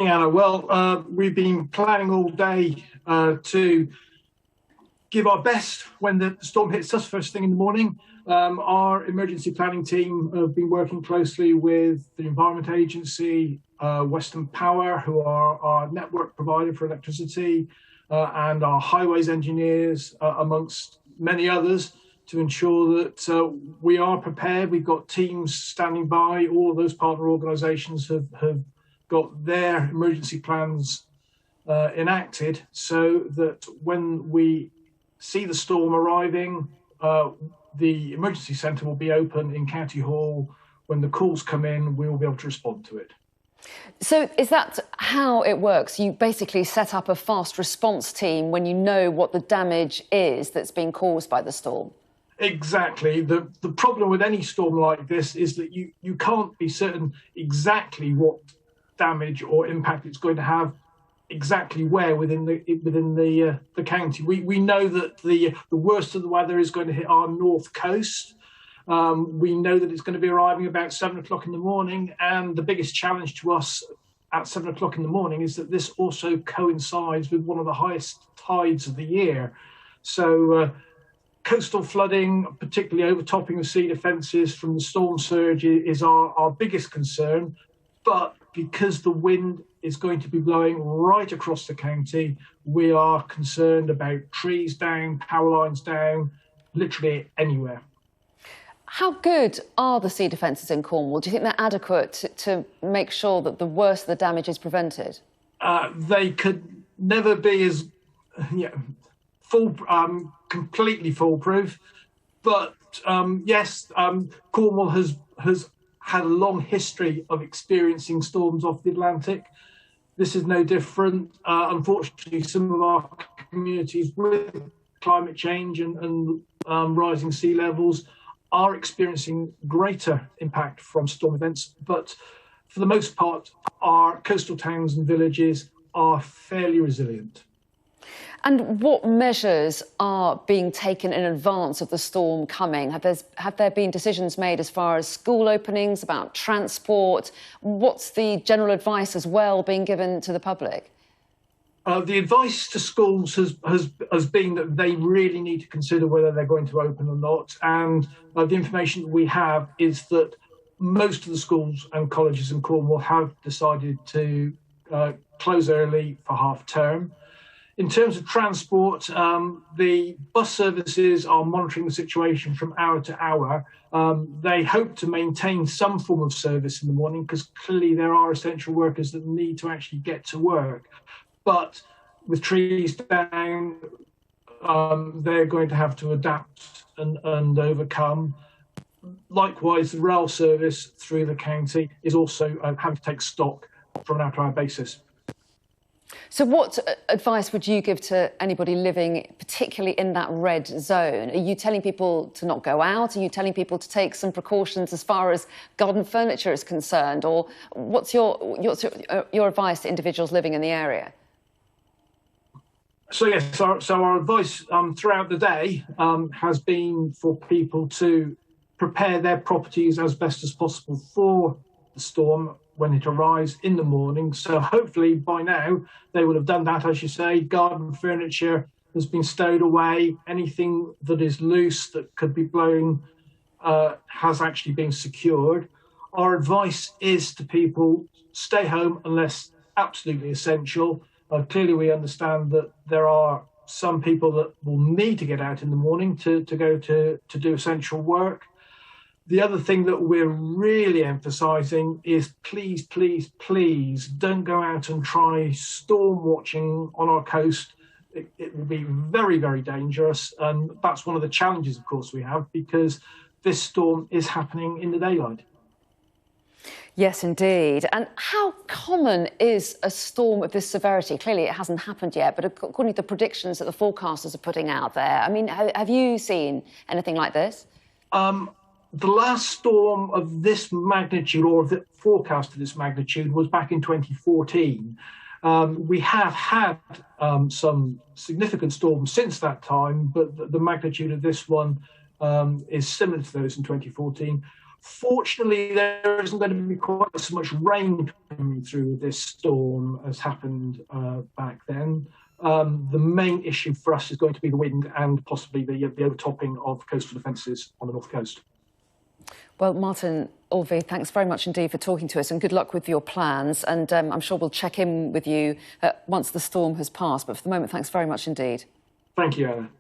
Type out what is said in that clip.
Anna. Well, we've been planning all day to give our best when the storm hits us first thing in the morning. Our emergency planning team have been working closely with the Environment Agency, Western Power, who are our network provider for electricity, and our highways engineers, amongst many others, to ensure that we are prepared. We've got teams standing by. All of those partner organisations have got their emergency plans enacted, so that when we see the storm arriving, the emergency centre will be open in County Hall. When the calls come in, we will be able to respond to it. So is that how it works? You basically set up a fast response team when you know what the damage is that's been caused by the storm? Exactly. The problem with any storm like this is that you can't be certain exactly what damage or impact it's going to have, exactly where within the county. We know that the worst of the weather is going to hit our north coast. We know that it's going to be arriving about 7 o'clock in the morning, and the biggest challenge to us at 7 o'clock in the morning is that this also coincides with one of the highest tides of the year. So coastal flooding, particularly overtopping of sea defences from the storm surge, is our biggest concern. But because the wind is going to be blowing right across the county, we are concerned about trees down, power lines down, literally anywhere. How good are the sea defences in Cornwall? Do you think they're adequate to make sure that the worst of the damage is prevented? They could never be as completely foolproof, but yes, Cornwall has had a long history of experiencing storms off the Atlantic. This is no different. Unfortunately, some of our communities with climate change and rising sea levels are experiencing greater impact from storm events, but for the most part, our coastal towns and villages are fairly resilient. And what measures are being taken in advance of the storm coming? Have there been decisions made as far as school openings, about transport? What's the general advice as well being given to the public? The advice to schools has been that they really need to consider whether they're going to open or not. And the information that we have is that most of the schools and colleges in Cornwall have decided to close early for half term. In terms of transport, the bus services are monitoring the situation from hour to hour. They hope to maintain some form of service in the morning because clearly there are essential workers that need to actually get to work. But with trees down, they're going to have to adapt and overcome. Likewise, the rail service through the county is also having to take stock from an hour-to-hour basis. So what advice would you give to anybody living particularly in that red zone? Are you telling people to not go out? Are you telling people to take some precautions as far as garden furniture is concerned? Or what's your advice to individuals living in the area? So yes, our advice throughout the day has been for people to prepare their properties as best as possible for the storm when it arrives in the morning. So hopefully by now they will have done that, as you say. Garden furniture has been stowed away. Anything that is loose that could be blowing has actually been secured. Our advice is to people, stay home unless absolutely essential. Clearly we understand that there are some people that will need to get out in the morning to go to do essential work. The other thing that we're really emphasising is please, please, please don't go out and try storm watching on our coast. It will be very, very dangerous. And that's one of the challenges, of course, we have, because this storm is happening in the daylight. Yes, indeed. And how common is a storm of this severity? Clearly it hasn't happened yet, but according to the predictions that the forecasters are putting out there, I mean, have you seen anything like this? The last storm of this magnitude, or the forecast of this magnitude, was back in 2014. We have had some significant storms since that time, but the magnitude of this one is similar to those in 2014. Fortunately, there isn't going to be quite so much rain coming through this storm as happened back then. The main issue for us is going to be the wind and possibly the overtopping of coastal defences on the north coast. Well, Martin Olvey, thanks very much indeed for talking to us, and good luck with your plans. And I'm sure we'll check in with you once the storm has passed. But for the moment, thanks very much indeed. Thank you, Anna.